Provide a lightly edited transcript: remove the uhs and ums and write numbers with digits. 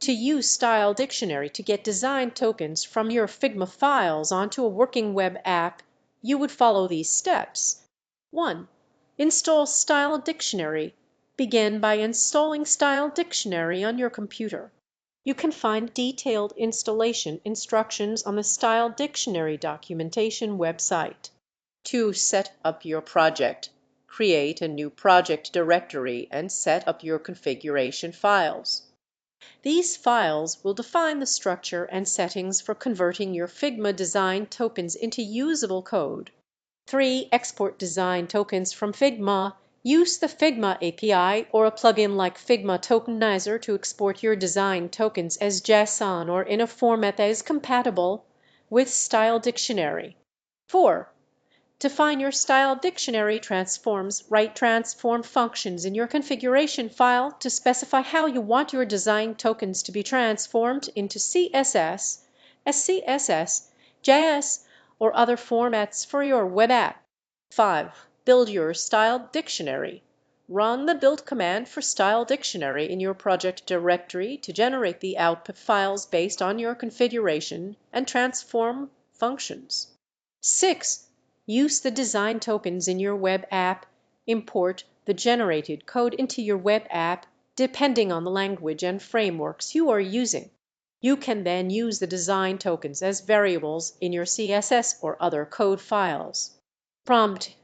To use Style Dictionary to get design tokens from your Figma files onto a working web app, you would follow these steps. 1. Install Style Dictionary. Begin by installing Style Dictionary on your computer. You can find detailed installation instructions on the Style Dictionary documentation website. 2. Set up your project. Create a new project directory and set up your configuration files. These files will define the structure and settings for converting your Figma design tokens into usable code. 3. Export design tokens from Figma. Use the Figma API or a plugin like Figma Tokenizer to export your design tokens as JSON or in a format that is compatible with Style Dictionary. 4. Define your Style Dictionary transforms. Write transform functions in your configuration file to specify how you want your design tokens to be transformed into CSS, SCSS, JS, or other formats for your web app. 5. Build your Style Dictionary. Run the build command for Style Dictionary in your project directory to generate the output files based on your configuration and transform functions. 6. Use the design tokens in your web app. Import the generated code into your web app depending on the language and frameworks you are using. You can then use the design tokens as variables in your CSS or other code files. Prompt